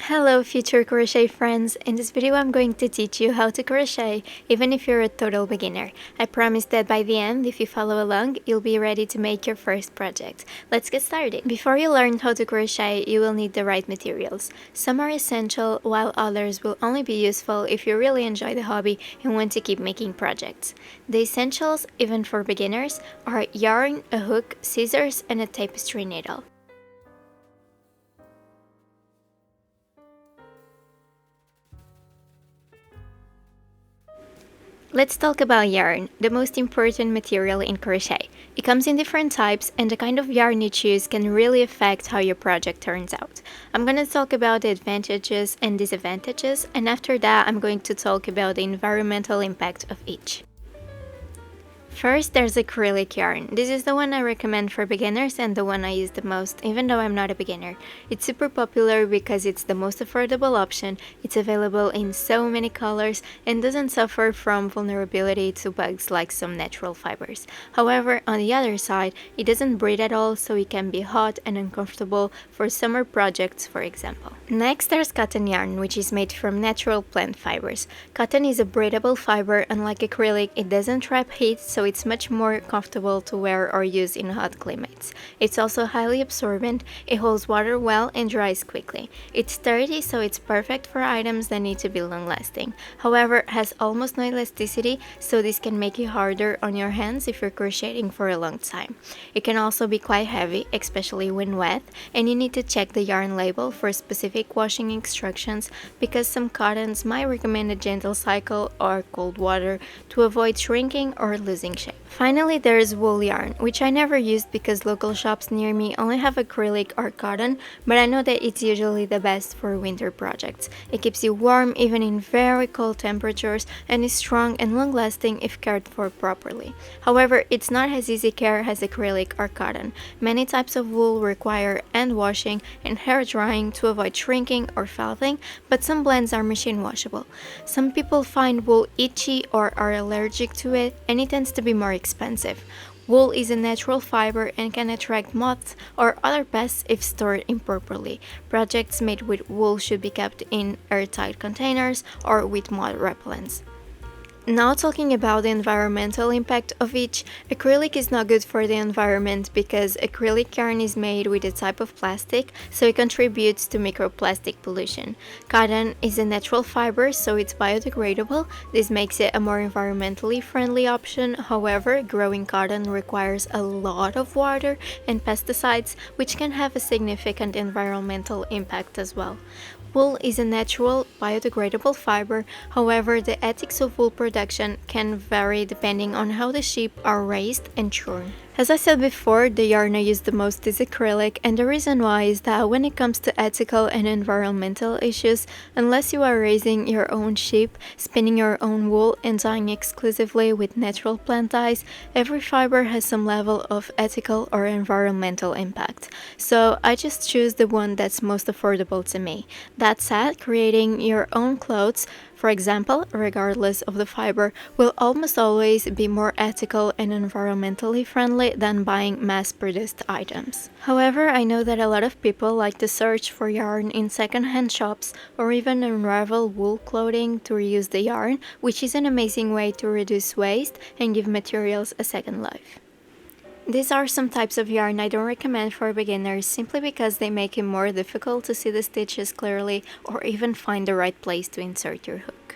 Hello future crochet friends, in this video I'm going to teach you how to crochet even if you're a total beginner. I promise that by the end, if you follow along, you'll be ready to make your first project. Let's get started. Before you learn how to crochet, you will need the right materials. Some are essential while others will only be useful if you really enjoy the hobby and want to keep making projects. The essentials, even for beginners, are yarn, a hook, scissors and a tapestry needle. Let's talk about yarn, the most important material in crochet. It comes in different types and the kind of yarn you choose can really affect how your project turns out. I'm going to talk about the advantages and disadvantages, and after that I'm going to talk about the environmental impact of each. First, there's acrylic yarn. This is the one I recommend for beginners and the one I use the most, even though I'm not a beginner. It's super popular because it's the most affordable option, it's available in so many colors, and doesn't suffer from vulnerability to bugs like some natural fibers. However, on the other side, it doesn't breathe at all, so it can be hot and uncomfortable for summer projects, for example. Next, there's cotton yarn, which is made from natural plant fibers. Cotton is a breathable fiber. Unlike acrylic, it doesn't trap heat, so it's much more comfortable to wear or use in hot climates. It's also highly absorbent, it holds water well and dries quickly. It's sturdy, so it's perfect for items that need to be long-lasting. However, it has almost no elasticity, so this can make it harder on your hands if you're crocheting for a long time. It can also be quite heavy, especially when wet, and you need to check the yarn label for specific washing instructions because some cottons might recommend a gentle cycle or cold water to avoid shrinking or losing shape. Finally, there is wool yarn, which I never used because local shops near me only have acrylic or cotton, but I know that it's usually the best for winter projects. It keeps you warm even in very cold temperatures and is strong and long-lasting if cared for properly. However, it's not as easy care as acrylic or cotton. Many types of wool require hand washing and hair drying to avoid shrinking or felting, but some blends are machine washable. Some people find wool itchy or are allergic to it, and it tends to be more expensive. Wool is a natural fiber and can attract moths or other pests if stored improperly. Projects made with wool should be kept in airtight containers or with moth repellents. Now talking about the environmental impact of each, acrylic is not good for the environment because acrylic yarn is made with a type of plastic, so it contributes to microplastic pollution. Cotton is a natural fiber, so it's biodegradable. This makes it a more environmentally friendly option. However, growing cotton requires a lot of water and pesticides, which can have a significant environmental impact as well. Wool is a natural, biodegradable fiber. However, the ethics of wool production can vary depending on how the sheep are raised and shorn. As I said before, the yarn I use the most is acrylic, and the reason why is that when it comes to ethical and environmental issues, unless you are raising your own sheep, spinning your own wool, and dyeing exclusively with natural plant dyes, every fiber has some level of ethical or environmental impact. So I just choose the one that's most affordable to me. That said, creating your own clothes, for example, regardless of the fiber, will almost always be more ethical and environmentally friendly than buying mass-produced items. However, I know that a lot of people like to search for yarn in second-hand shops or even unravel wool clothing to reuse the yarn, which is an amazing way to reduce waste and give materials a second life. These are some types of yarn I don't recommend for beginners simply because they make it more difficult to see the stitches clearly or even find the right place to insert your hook.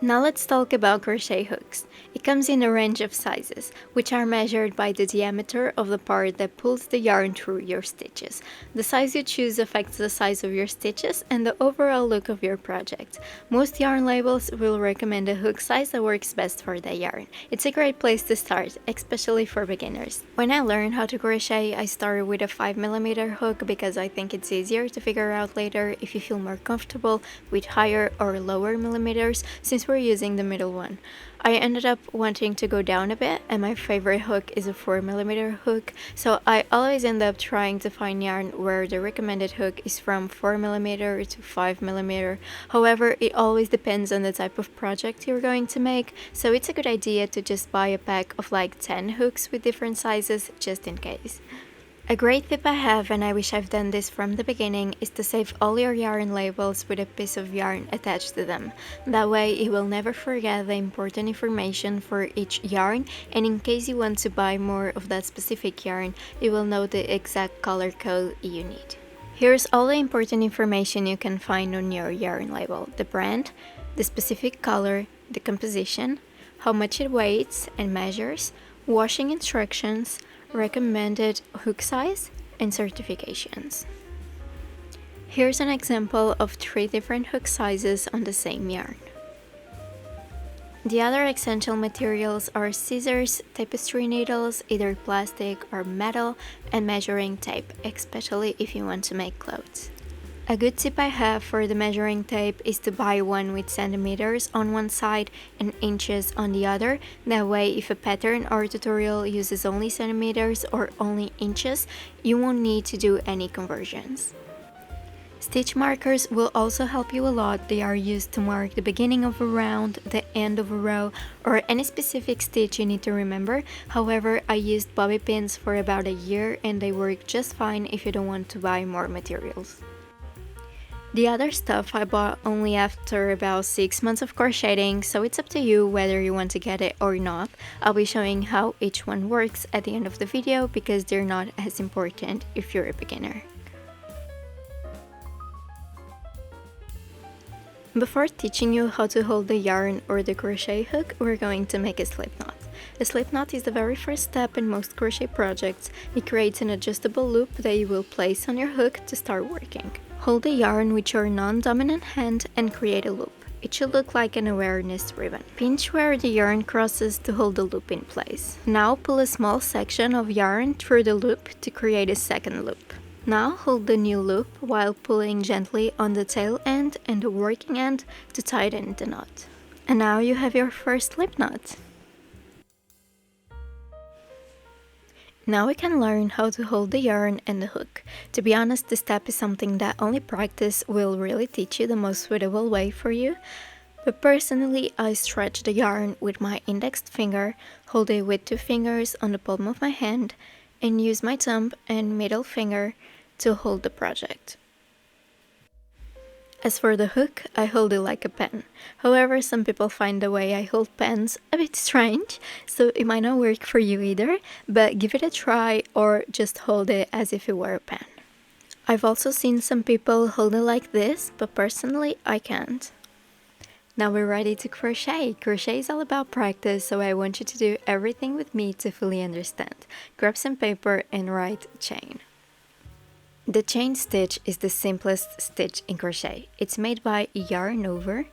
Now let's talk about crochet hooks. It comes in a range of sizes, which are measured by the diameter of the part that pulls the yarn through your stitches. The size you choose affects the size of your stitches and the overall look of your project. Most yarn labels will recommend a hook size that works best for the yarn. It's a great place to start, especially for beginners. When I learned how to crochet, I started with a 5mm hook because I think it's easier to figure out later if you feel more comfortable with higher or lower millimeters, since we're using the middle one. I ended up wanting to go down a bit, and my favorite hook is a 4mm hook, so I always end up trying to find yarn where the recommended hook is from 4mm to 5mm. However, it always depends on the type of project you're going to make, so it's a good idea to just buy a pack of like 10 hooks with different sizes just in case. A great tip I have, and I wish I've done this from the beginning, is to save all your yarn labels with a piece of yarn attached to them. That way you will never forget the important information for each yarn, and in case you want to buy more of that specific yarn, you will know the exact color code you need. Here's all the important information you can find on your yarn label: the brand, the specific color, the composition, how much it weighs and measures, washing instructions, recommended hook size, and certifications. Here's an example of 3 different hook sizes on the same yarn. The other essential materials are scissors, tapestry needles, either plastic or metal, and measuring tape, especially if you want to make clothes. A good tip I have for the measuring tape is to buy one with centimeters on one side and inches on the other. That way, if a pattern or tutorial uses only centimeters or only inches, you won't need to do any conversions. Stitch markers will also help you a lot. They are used to mark the beginning of a round, the end of a row, or any specific stitch you need to remember. However, I used bobby pins for about a year and they work just fine if you don't want to buy more materials. The other stuff I bought only after about 6 months of crocheting, so it's up to you whether you want to get it or not. I'll be showing how each one works at the end of the video because they're not as important if you're a beginner. Before teaching you how to hold the yarn or the crochet hook, we're going to make a slip knot. A slip knot is the very first step in most crochet projects. It creates an adjustable loop that you will place on your hook to start working. Hold the yarn with your non-dominant hand and create a loop. It should look like an awareness ribbon. Pinch where the yarn crosses to hold the loop in place. Now pull a small section of yarn through the loop to create a second loop. Now hold the new loop while pulling gently on the tail end and the working end to tighten the knot. And now you have your first slip knot. Now we can learn how to hold the yarn and the hook. To be honest, this step is something that only practice will really teach you the most suitable way for you. But personally, I stretch the yarn with my index finger, hold it with 2 fingers on the palm of my hand, and use my thumb and middle finger to hold the project. As for the hook, I hold it like a pen. However, some people find the way I hold pens a bit strange, so it might not work for you either, but give it a try or just hold it as if it were a pen. I've also seen some people hold it like this, but personally I can't. Now we're ready to crochet. Crochet is all about practice, so I want you to do everything with me to fully understand. Grab some paper and write chain. The chain stitch is the simplest stitch in crochet. It's made by yarn over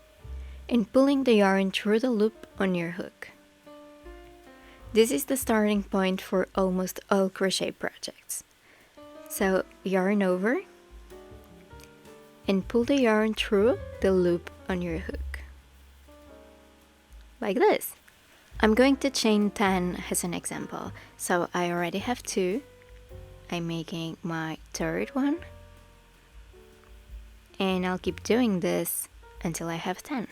and pulling the yarn through the loop on your hook. This is the starting point for almost all crochet projects. So yarn over and pull the yarn through the loop on your hook. Like this. I'm going to chain 10 as an example. So I already have 2. I'm making my 3rd one, and I'll keep doing this until I have 10.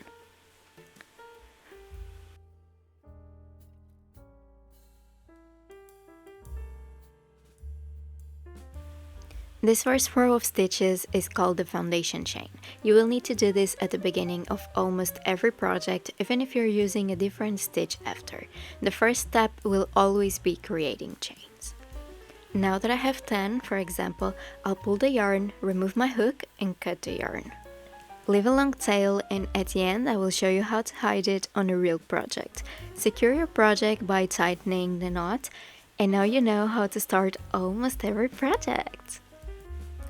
This first row of stitches is called the foundation chain. You will need to do this at the beginning of almost every project, even if you're using a different stitch after. The first step will always be creating chains. Now that I have 10, for example, I'll pull the yarn, remove my hook, and cut the yarn. Leave a long tail, and at the end I will show you how to hide it on a real project. Secure your project by tightening the knot, and now you know how to start almost every project.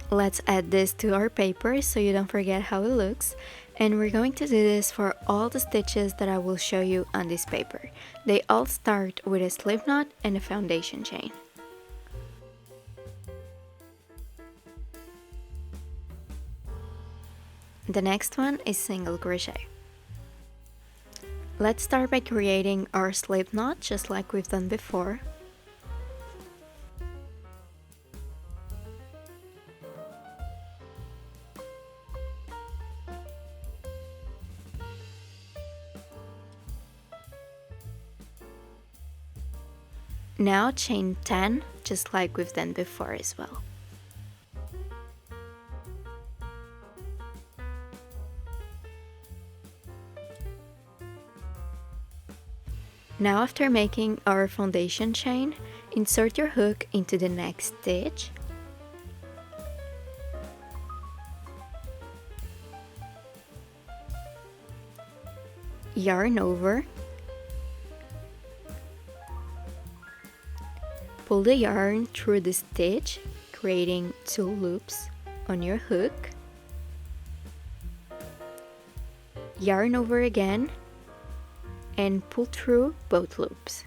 Let's add this to our paper so you don't forget how it looks. And we're going to do this for all the stitches that I will show you on this paper. They all start with a slip knot and a foundation chain. The next one is single crochet. Let's start by creating our slip knot just like we've done before. Now chain 10 just like we've done before as well. Now after making our foundation chain, insert your hook into the next stitch. Yarn over, pull the yarn through the stitch, creating 2 loops on your hook. Yarn over again and pull through both loops.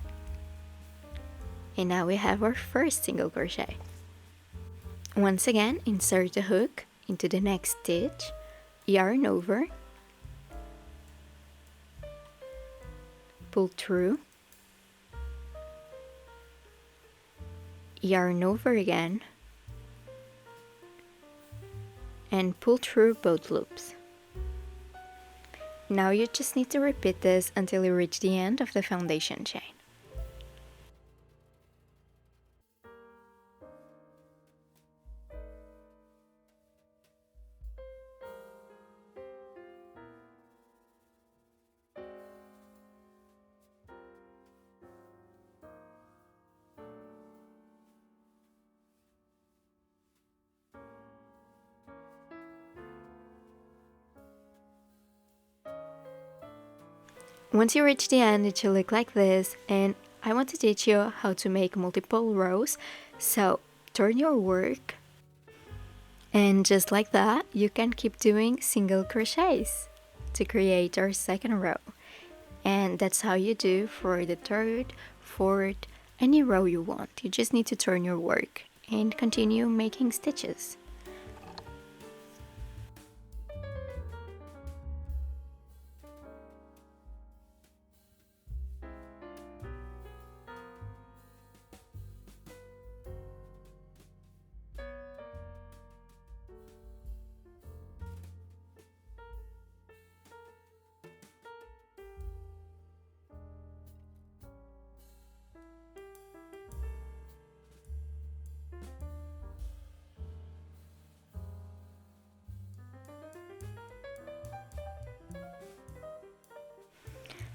And now we have our first single crochet. Once again, insert the hook into the next stitch, yarn over, pull through, yarn over again, and pull through both loops. Now you just need to repeat this until you reach the end of the foundation chain. Once you reach the end, it should look like this, and I want to teach you how to make multiple rows. So turn your work, and just like that, you can keep doing single crochets to create our second row. And that's how you do for the third, fourth, any row you want. You just need to turn your work and continue making stitches.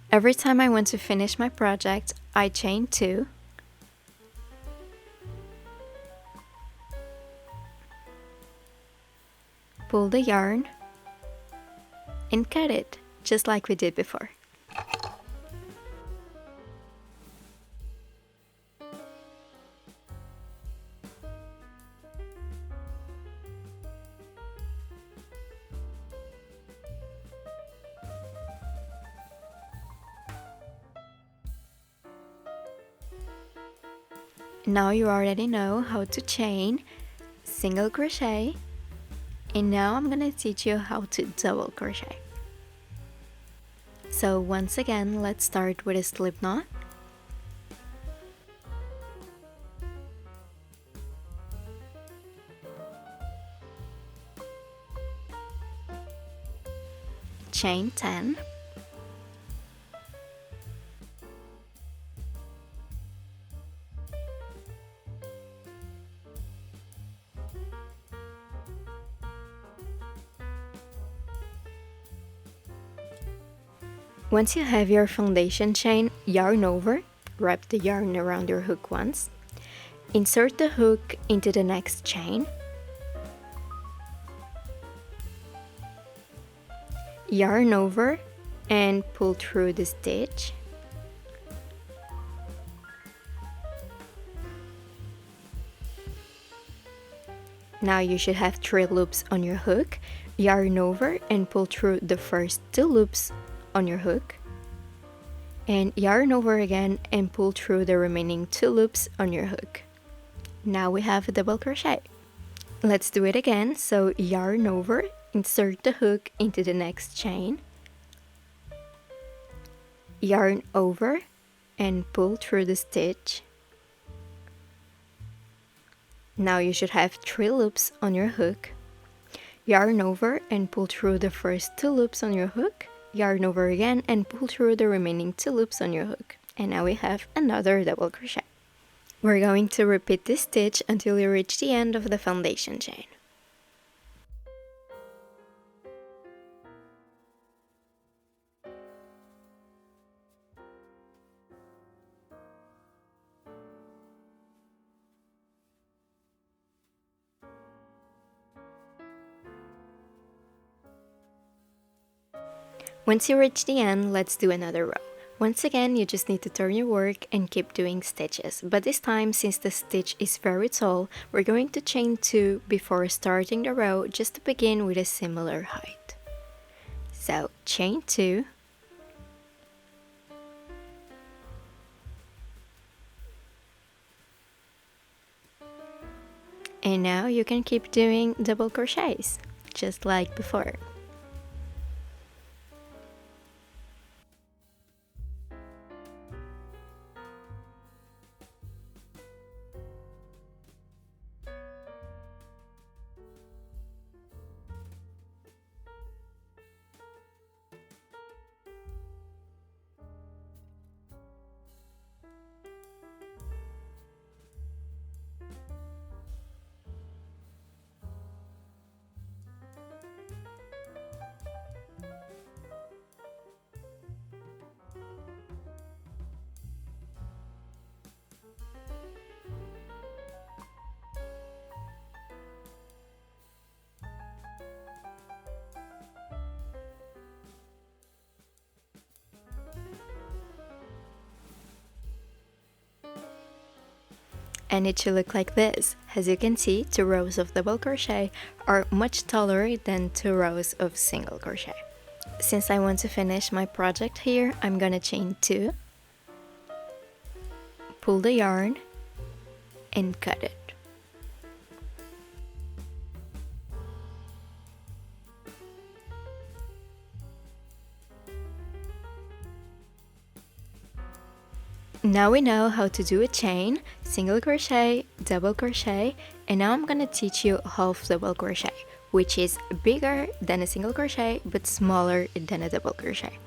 Every time I want to finish my project, I chain 2, pull the yarn, and cut it, just like we did before. Now you already know how to chain, single crochet, and now I'm gonna teach you how to double crochet. So once again, let's start with a slip knot. Chain 10. Once you have your foundation chain, yarn over, wrap the yarn around your hook once, insert the hook into the next chain, yarn over and pull through the stitch, now you should have 3 loops on your hook, yarn over and pull through the first 2 loops on your hook, and yarn over again and pull through the remaining 2 loops on your hook. Now we have a double crochet. Let's do it again. So yarn over, insert the hook into the next chain, yarn over and pull through the stitch. Now you should have 3 loops on your hook, yarn over and pull through the first 2 loops on your hook, yarn over again and pull through the remaining 2 loops on your hook. And now we have another double crochet. We're going to repeat this stitch until we reach the end of the foundation chain. Once you reach the end, let's do another row. Once again, you just need to turn your work and keep doing stitches. But this time, since the stitch is very tall, we're going to chain 2 before starting the row just to begin with a similar height. So, chain 2. And now you can keep doing double crochets, just like before. And it should look like this. As you can see, 2 rows of double crochet are much taller than 2 rows of single crochet. Since I want to finish my project here, I'm gonna chain 2, pull the yarn, and cut it. Now we know how to do a chain, single crochet, double crochet, and now I'm gonna teach you half double crochet, which is bigger than a single crochet but smaller than a double crochet.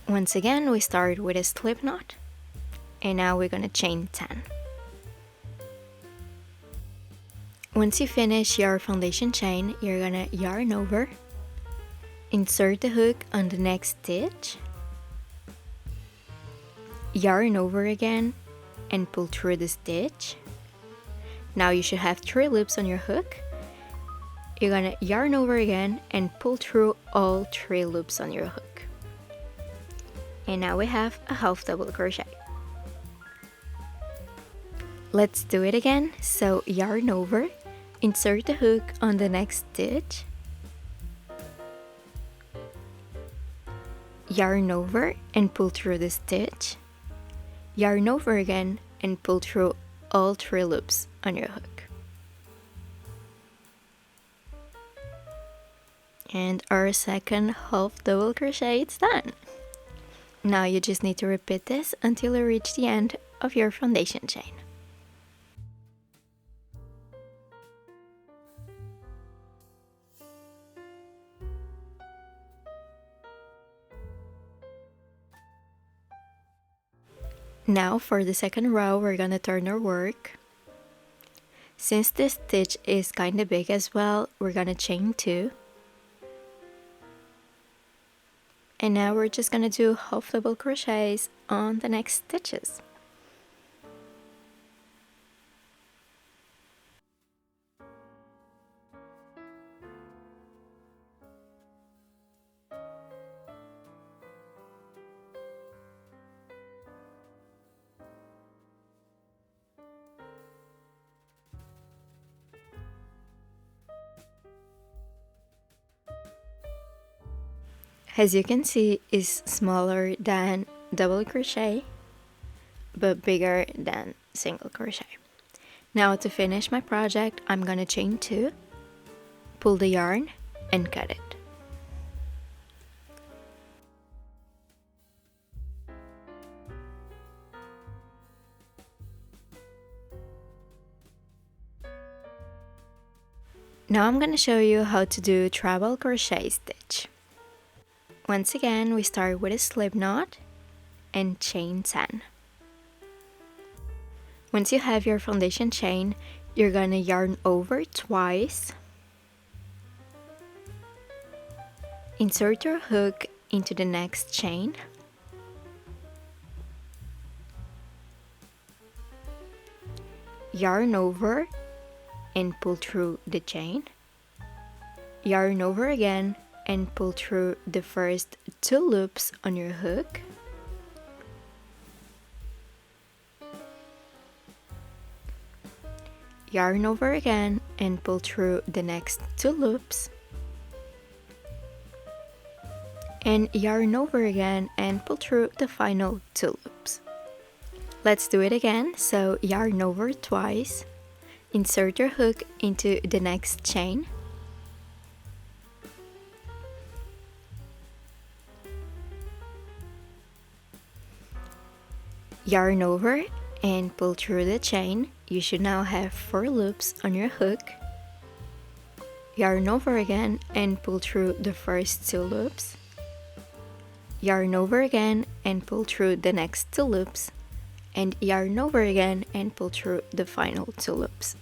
Once again, we start with a slip knot, and now we're gonna chain 10. Once you finish your foundation chain, you're gonna yarn over, insert the hook on the next stitch, yarn over again, and pull through the stitch. Now you should have 3 loops on your hook. You're gonna yarn over again and pull through all 3 loops on your hook. And now we have a half double crochet. Let's do it again. So yarn over, insert the hook on the next stitch, yarn over and pull through the stitch, yarn over again and pull through all 3 loops on your hook. And our second half double crochet is done. Now you just need to repeat this until you reach the end of your foundation chain. Now for the second row, we're gonna turn our work. Since this stitch is kinda big as well, we're gonna chain 2. And now we're just gonna do half double crochets on the next stitches. As you can see, is smaller than double crochet, but bigger than single crochet. Now to finish my project, I'm gonna chain 2, pull the yarn, and cut it. Now I'm gonna show you how to do treble crochet stitch. Once again, we start with a slip knot and chain 10. Once you have your foundation chain, you're gonna yarn over twice, insert your hook into the next chain, yarn over and pull through the chain, yarn over again and pull through the first 2 loops on your hook, yarn over again and pull through the next 2 loops, and yarn over again and pull through the final 2 loops. Let's do it again. So yarn over twice, insert your hook into the next chain, yarn over and pull through the chain. You should now have 4 loops on your hook, yarn over again and pull through the first 2 loops, yarn over again and pull through the next 2 loops, and yarn over again and pull through the final 2 loops.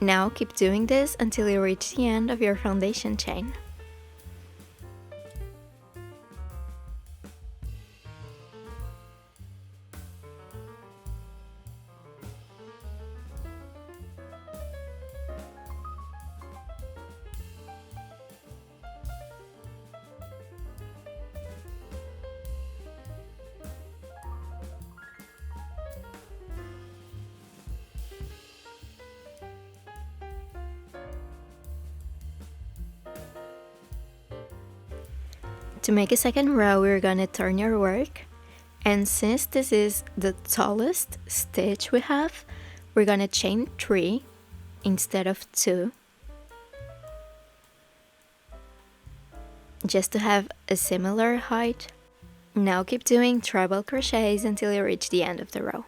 Now keep doing this until you reach the end of your foundation chain. To make a second row, we're gonna turn your work, and since this is the tallest stitch we have, we're gonna chain 3 instead of 2, just to have a similar height. Now keep doing treble crochets until you reach the end of the row.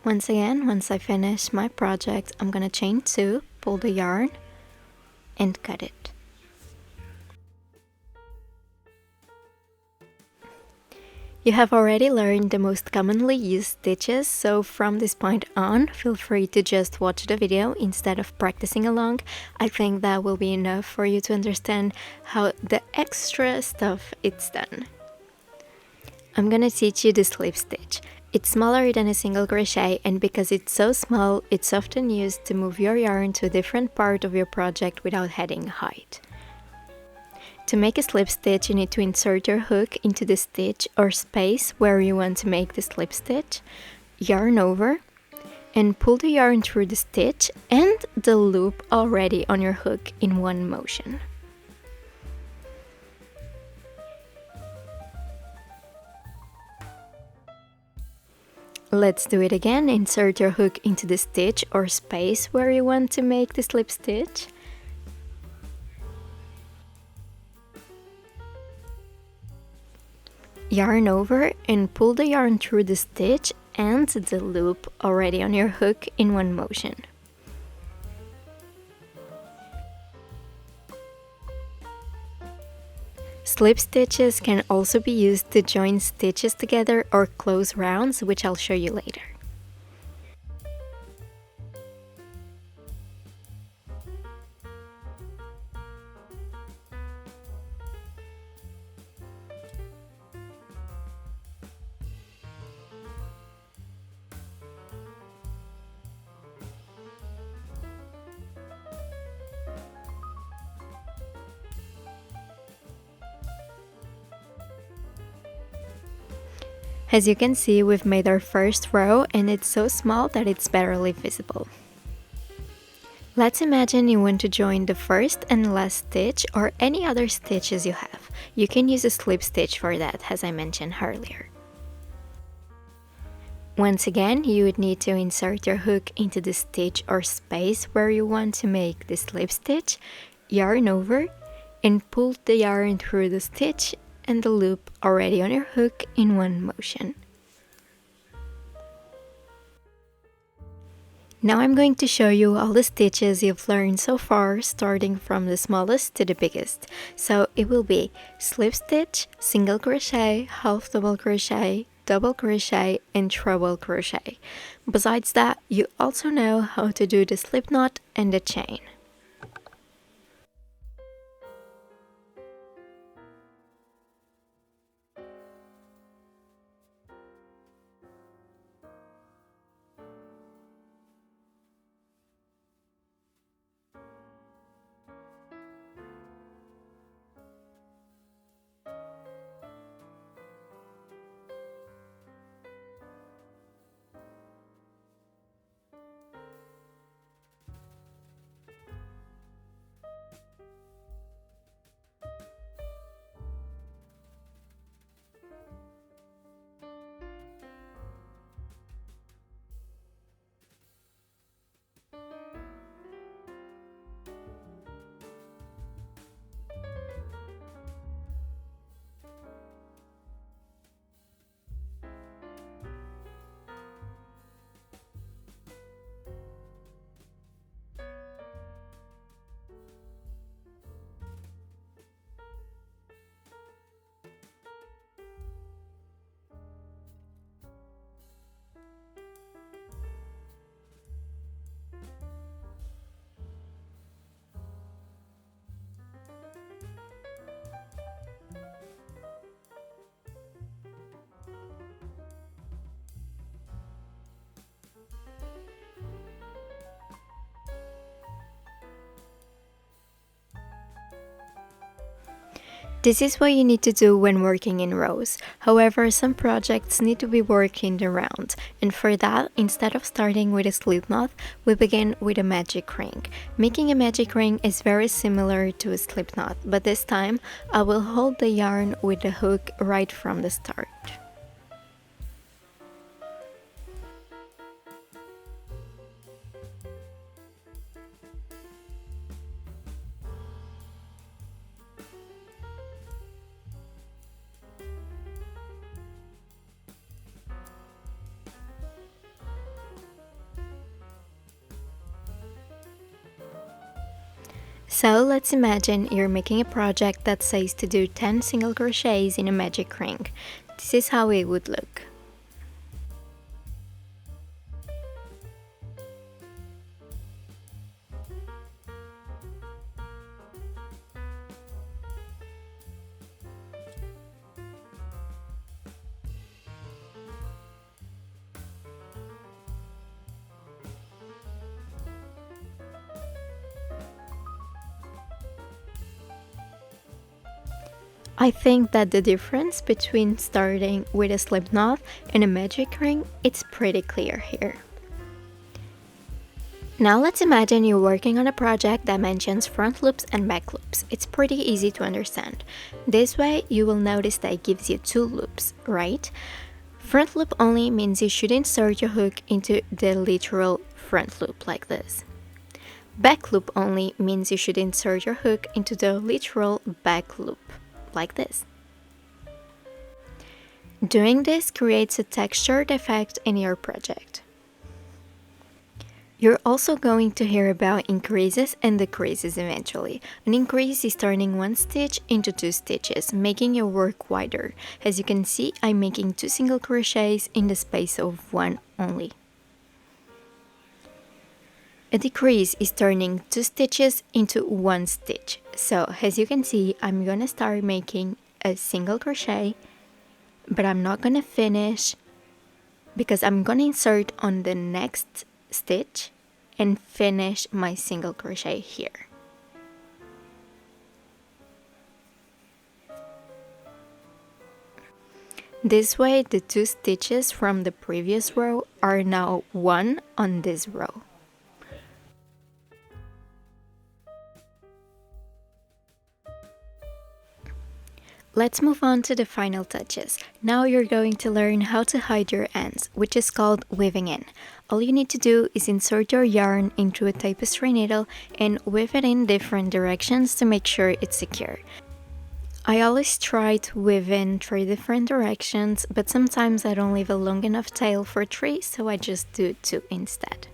Once again, once I finish my project, I'm gonna chain 2, pull the yarn, and cut it. You have already learned the most commonly used stitches, so from this point on, feel free to just watch the video instead of practicing along. I think that will be enough for you to understand how the extra stuff is done. I'm gonna teach you the slip stitch. It's smaller than a single crochet, and because it's so small, it's often used to move your yarn to a different part of your project without adding height. To make a slip stitch, you need to insert your hook into the stitch or space where you want to make the slip stitch, yarn over, and pull the yarn through the stitch and the loop already on your hook in one motion. Let's do it again. Insert your hook into the stitch or space where you want to make the slip stitch. Yarn over and pull the yarn through the stitch and the loop already on your hook in one motion. Slip stitches can also be used to join stitches together or close rounds, which I'll show you later. As you can see, we've made our first row and it's so small that it's barely visible. Let's imagine you want to join the first and last stitch or any other stitches you have. You can use a slip stitch for that, as I mentioned earlier. Once again, you would need to insert your hook into the stitch or space where you want to make the slip stitch, yarn over, and pull the yarn through the stitch and the loop already on your hook in one motion. Now I'm going to show you all the stitches you've learned so far, starting from the smallest to the biggest. So it will be slip stitch, single crochet, half double crochet, double crochet, and treble crochet. Besides that, you also know how to do the slip knot and the chain. This is what you need to do when working in rows. However, some projects need to be worked in the round, and for that, instead of starting with a slip knot, we begin with a magic ring. Making a magic ring is very similar to a slip knot, but this time I will hold the yarn with the hook right from the start. So let's imagine you're making a project that says to do 10 single crochets in a magic ring. This is how it would look. I think that the difference between starting with a slip knot and a magic ring, it's pretty clear here. Now let's imagine you're working on a project that mentions front loops and back loops. It's pretty easy to understand. This way you will notice that it gives you two loops, right? Front loop only means you should insert your hook into the literal front loop like this. Back loop only means you should insert your hook into the literal back loop like this. Doing this creates a textured effect in your project. You're also going to hear about increases and decreases eventually. An increase is turning one stitch into two stitches, making your work wider. As you can see, I'm making 2 single crochets in the space of one only. A decrease is turning 2 stitches into 1 stitch. So as you can see, I'm gonna start making a single crochet, but I'm not gonna finish because I'm gonna insert on the next stitch and finish my single crochet here. This way, the 2 stitches from the previous row are now 1 on this row. Let's move on to the final touches. Now you're going to learn how to hide your ends, which is called weaving in. All you need to do is insert your yarn into a tapestry needle and weave it in different directions to make sure it's secure. I always try to weave in 3 different directions, but sometimes I don't leave a long enough tail for 3, so I just do 2 instead.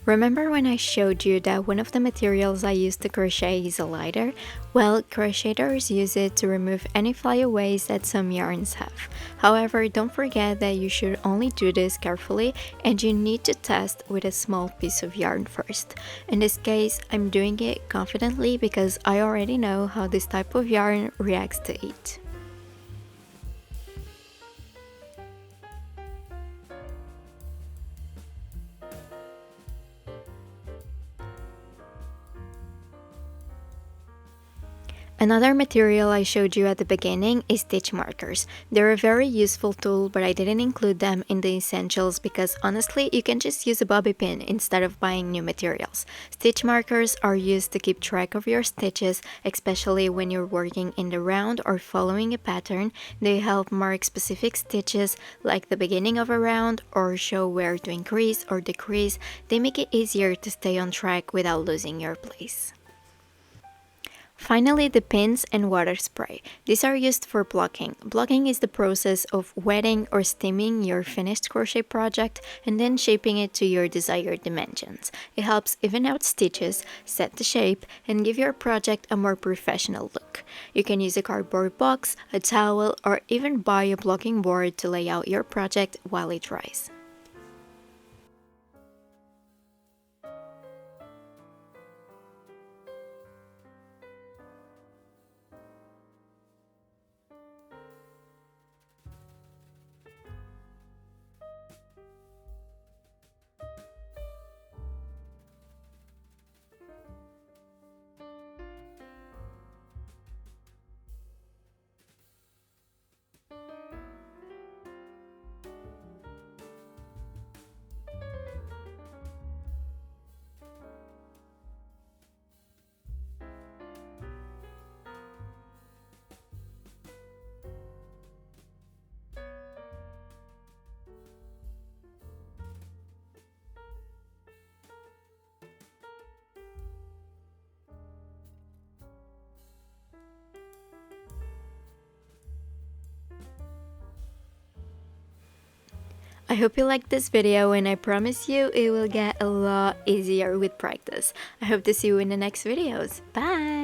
Remember when I showed you that one of the materials I use to crochet is a lighter? Well, crocheters use it to remove any flyaways that some yarns have. However, don't forget that you should only do this carefully and you need to test with a small piece of yarn first. In this case, I'm doing it confidently because I already know how this type of yarn reacts to it. Another material I showed you at the beginning is stitch markers. They're a very useful tool, but I didn't include them in the essentials because honestly, you can just use a bobby pin instead of buying new materials. Stitch markers are used to keep track of your stitches, especially when you're working in the round or following a pattern. They help mark specific stitches like the beginning of a round or show where to increase or decrease. They make it easier to stay on track without losing your place. Finally, the pins and water spray. These are used for blocking. Blocking is the process of wetting or steaming your finished crochet project and then shaping it to your desired dimensions. It helps even out stitches, set the shape, and give your project a more professional look. You can use a cardboard box, a towel, or even buy a blocking board to lay out your project while it dries. I hope you liked this video and I promise you it will get a lot easier with practice. I hope to see you in the next videos. Bye!